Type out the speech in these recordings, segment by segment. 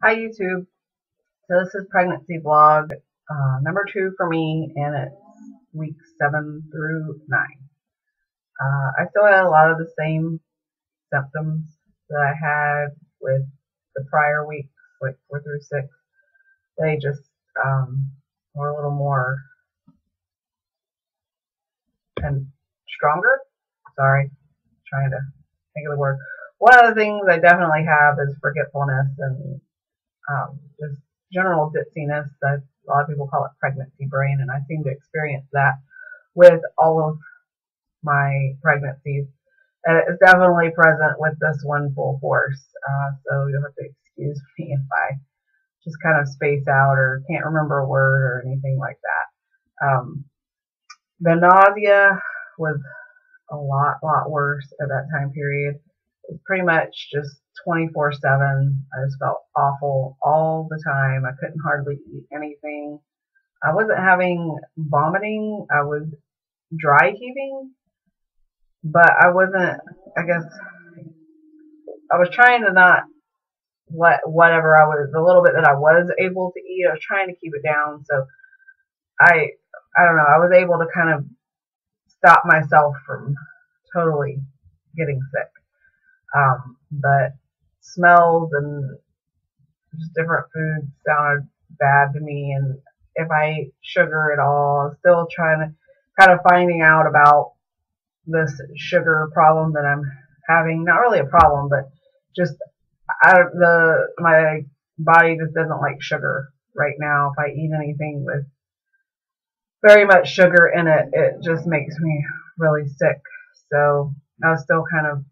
Hi YouTube. So this is pregnancy vlog number 2 for me, and it's weeks 7 through 9. I still had a lot of the same symptoms that I had with the prior weeks, like 4 through 6. They just were a little more and stronger. Sorry, trying to think of the word. One of the things I definitely have is forgetfulness and just general ditziness. That a lot of people call it pregnancy brain, and I seem to experience that with all of my pregnancies. And it's definitely present with this one full force. So you'll have to excuse me if I just kind of space out or can't remember a word or anything like that. The nausea was a lot worse at that time period. It was pretty much just 24/7. I just felt awful all the time. I couldn't hardly eat anything. I wasn't having vomiting. I was dry heaving, but I wasn't, I guess, I was trying to not let whatever the little bit that I was able to eat, I was trying to keep it down. So I, I don't know, I was able to kind of stop myself from totally getting sick. But smells and just different foods sounded bad to me. And if I ate sugar at all, I was still trying to kind of finding out about this sugar problem that I'm having. Not really a problem, but just my body just doesn't like sugar right now. If I eat anything with very much sugar in it, it just makes me really sick. So I was still kind of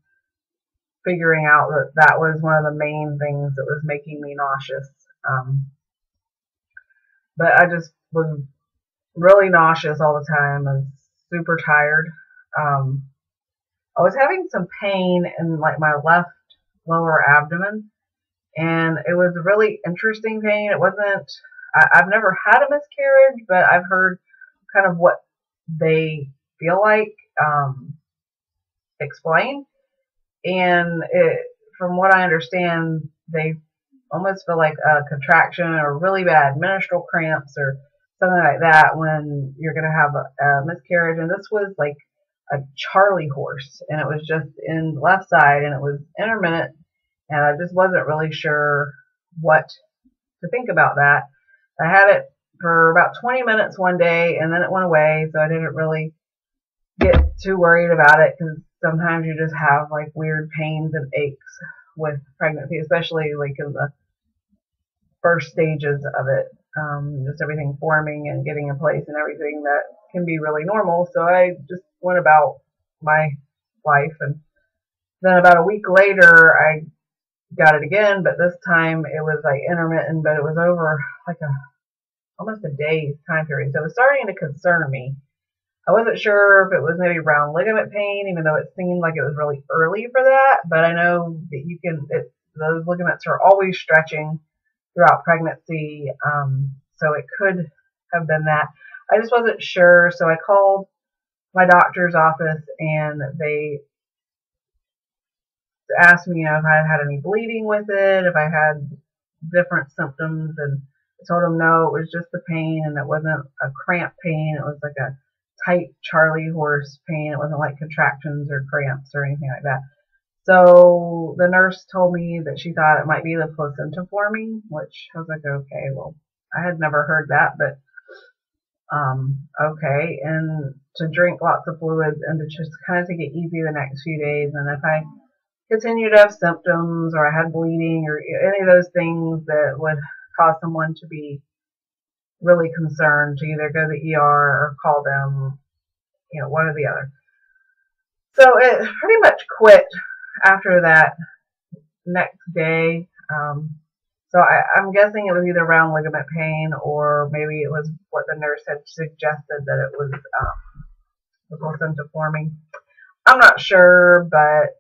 figuring out that that was one of the main things that was making me nauseous. But I just was really nauseous all the time. I was super tired. I was having some pain in like my left lower abdomen, and it was a really interesting pain. It wasn't, I've never had a miscarriage, but I've heard kind of what they feel like explained. And from what I understand, they almost feel like a contraction or really bad menstrual cramps or something like that when you're going to have a miscarriage. And this was like a Charlie horse, and it was just in the left side, and it was intermittent, and I just wasn't really sure what to think about that. I had it for about 20 minutes one day, and then it went away, so I didn't really get too worried about it, because sometimes you just have like weird pains and aches with pregnancy, especially like in the first stages of it. Just everything forming and getting in place and everything that can be really normal. So I just went about my life, and then about a week later I got it again, but this time it was like intermittent, but it was over like almost a day's time period. So it was starting to concern me. I wasn't sure if it was maybe round ligament pain, even though it seemed like it was really early for that. But I know that those ligaments are always stretching throughout pregnancy, so it could have been that. I just wasn't sure, so I called my doctor's office, and they asked me if I had any bleeding with it, if I had different symptoms, and I told them no, it was just the pain, and it wasn't a cramp pain. It was like a tight Charlie horse pain. It wasn't like contractions or cramps or anything like that. So the nurse told me that she thought it might be the placenta forming, which I was like, okay, well, I had never heard that, but okay. And to drink lots of fluids and to just kind of take it easy the next few days. And if I continued to have symptoms or I had bleeding or any of those things that would cause someone to be really concerned, to either go to the ER or call them, one or the other. So it pretty much quit after that next day. So I'm guessing it was either round ligament pain, or maybe it was what the nurse had suggested, that it was the placenta forming. I'm not sure, but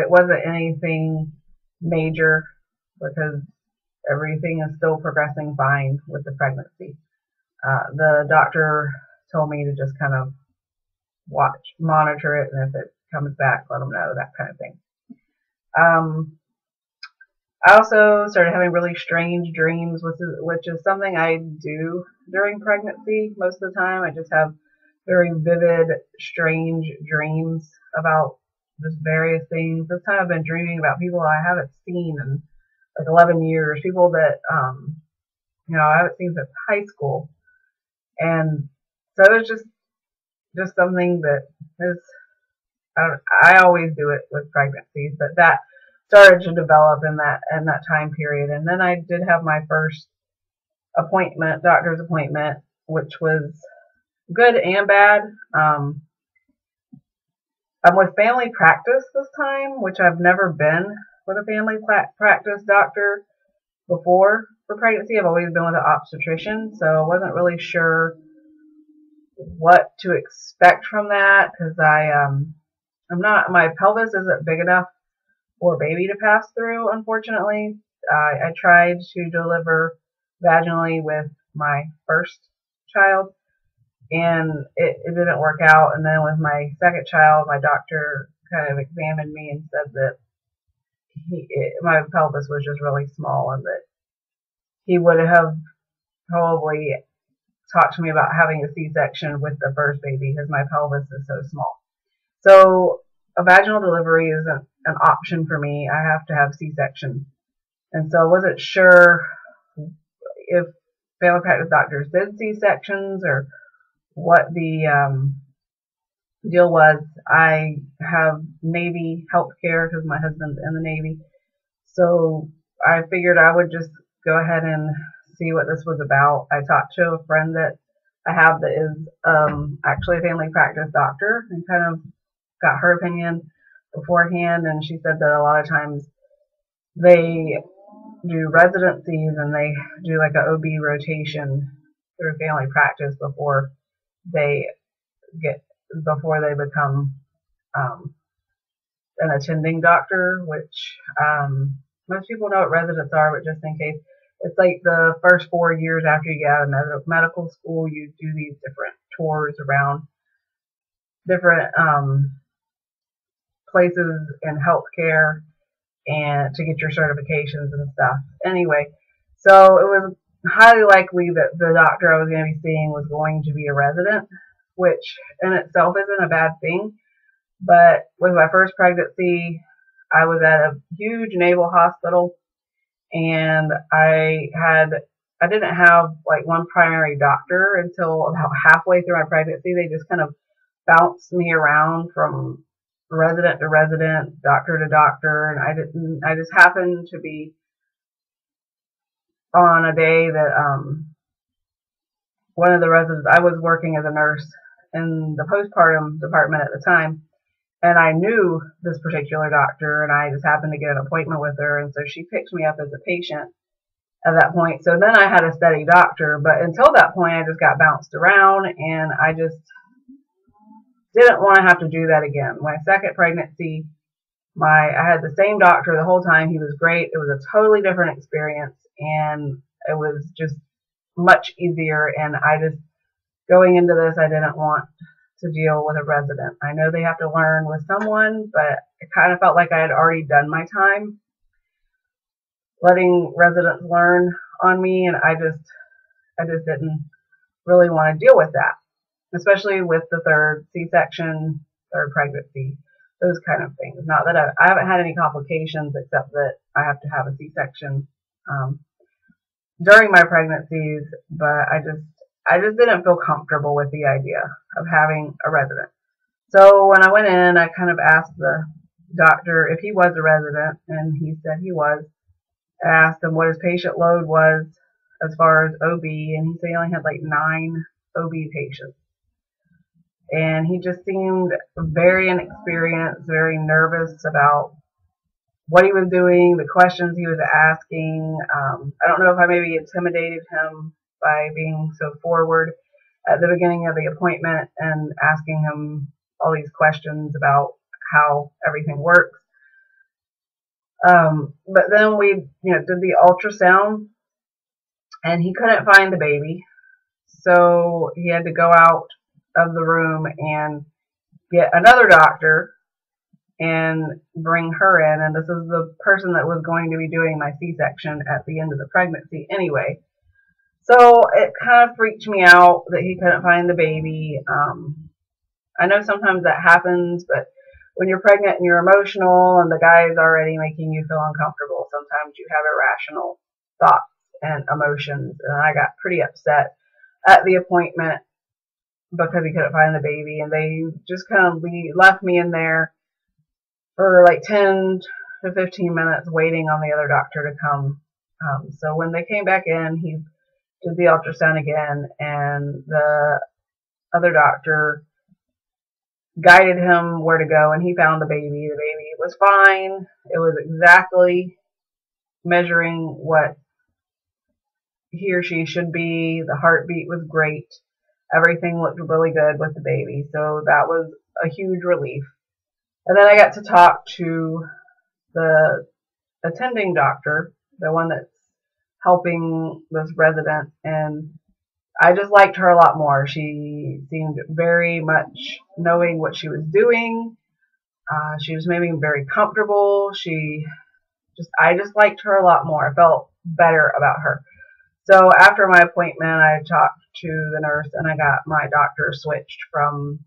it wasn't anything major, because everything is still progressing fine with the pregnancy. The doctor told me to just kind of monitor it, and if it comes back, let them know, that kind of thing. I also started having really strange dreams, which is something I do during pregnancy most of the time. I just have very vivid, strange dreams about just various things. This time I've been dreaming about people I haven't seen in like 11 years, people that, I haven't seen since high school. And so it's just something that is, I always do it with pregnancies, but that started to develop in that time period. And then I did have my first doctor's appointment, which was good and bad. I'm with family practice this time, which I've never been with a family practice doctor before for pregnancy. I've always been with an obstetrician, so I wasn't really sure what to expect from that because my pelvis isn't big enough for a baby to pass through, unfortunately. I tried to deliver vaginally with my first child, and it didn't work out. And then with my second child, my doctor kind of examined me and said that my pelvis was just really small and that he would have probably talked to me about having a C-section with the first baby because my pelvis is so small. So a vaginal delivery isn't an option for me. I have to have C-section. And so I wasn't sure if family practice doctors did C-sections or what the deal was. I have Navy health care because my husband's in the Navy. So I figured I would just go ahead and see what this was about. I talked to a friend that I have that is actually a family practice doctor and kind of got her opinion beforehand, and she said that a lot of times they do residencies and they do like an OB rotation through family practice before they become an attending doctor, which most people know what residents are, but just in case, it's like the first 4 years after you get out of medical school, you do these different tours around different places in healthcare and to get your certifications and stuff. Anyway, so it was highly likely that the doctor I was going to be seeing was going to be a resident, which in itself isn't a bad thing. But with my first pregnancy, I was at a huge naval hospital, and I didn't have like one primary doctor until about halfway through my pregnancy. They just kind of bounced me around from resident to resident, doctor to doctor, and I just happened to be on a day that one of the residents, I was working as a nurse in the postpartum department at the time, and I knew this particular doctor, and I just happened to get an appointment with her, and so she picked me up as a patient at that point. So then I had a steady doctor, but until that point, I just got bounced around, and I just didn't want to have to do that again. My second pregnancy, I had the same doctor the whole time. He was great. It was a totally different experience, and it was just much easier. And going into this, I didn't want to deal with a resident. I know they have to learn with someone, but it kind of felt like I had already done my time letting residents learn on me, and I just didn't really want to deal with that, especially with the third C-section, third pregnancy, those kind of things. Not that I haven't had any complications, except that I have to have a C-section during my pregnancies, but I just didn't feel comfortable with the idea of having a resident. So when I went in, I kind of asked the doctor if he was a resident, and he said he was. I asked him what his patient load was as far as OB, and he said he only had like 9 OB patients. And he just seemed very inexperienced, very nervous about what he was doing, the questions he was asking. I don't know if I maybe intimidated him by being so forward at the beginning of the appointment and asking him all these questions about how everything works. But then we, did the ultrasound, and he couldn't find the baby, so he had to go out of the room and get another doctor, and bring her in. And this is the person that was going to be doing my C-section at the end of the pregnancy anyway. So it kind of freaked me out that he couldn't find the baby. I know sometimes that happens, but when you're pregnant and you're emotional and the guy is already making you feel uncomfortable, sometimes you have irrational thoughts and emotions. And I got pretty upset at the appointment because he couldn't find the baby, and they just kind of left me in there for like 10 to 15 minutes waiting on the other doctor to come. So when they came back in, he did the ultrasound again, and the other doctor guided him where to go, and he found the baby. The baby was fine. It was exactly measuring what he or she should be. The heartbeat was great. Everything looked really good with the baby, so that was a huge relief. And then I got to talk to the attending doctor, the one that's helping this resident, and I just liked her a lot more. She seemed very much knowing what she was doing. She was making me very comfortable. I just liked her a lot more. I felt better about her. So after my appointment, I talked to the nurse, and I got my doctor switched from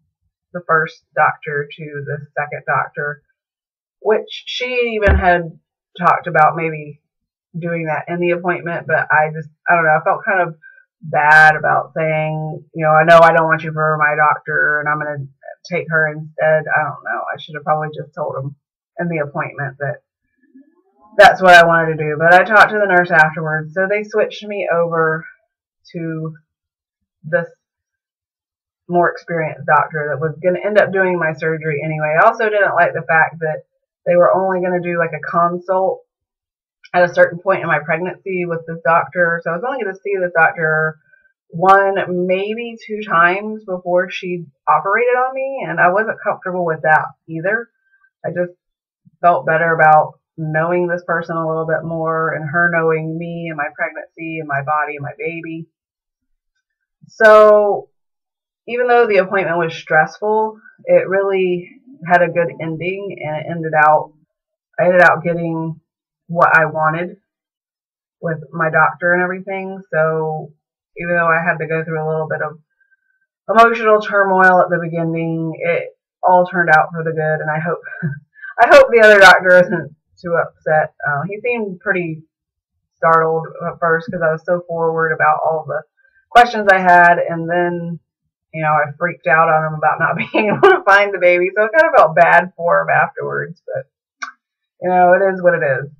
the first doctor to the second doctor, which she even had talked about maybe doing that in the appointment, but I don't know, I felt kind of bad about saying, I know I don't want you for my doctor and I'm going to take her instead. I don't know. I should have probably just told him in the appointment that that's what I wanted to do. But I talked to the nurse afterwards, so they switched me over to this more experienced doctor that was going to end up doing my surgery anyway. I also didn't like the fact that they were only going to do like a consult at a certain point in my pregnancy with this doctor. So I was only going to see this doctor 1, maybe 2 times before she operated on me, and I wasn't comfortable with that either. I just felt better about knowing this person a little bit more and her knowing me and my pregnancy and my body and my baby. So even though the appointment was stressful, it really had a good ending, and I ended out getting what I wanted with my doctor and everything. So even though I had to go through a little bit of emotional turmoil at the beginning, it all turned out for the good, and I hope the other doctor isn't too upset. He seemed pretty startled at first because I was so forward about all the questions I had, and then I freaked out on him about not being able to find the baby, so I kind of felt bad for him afterwards, but it is what it is.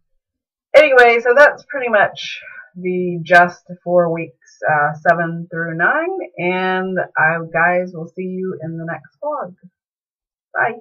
Anyway, so that's pretty much the just 4 weeks, 7 through 9, and I guys will see you in the next vlog. Bye.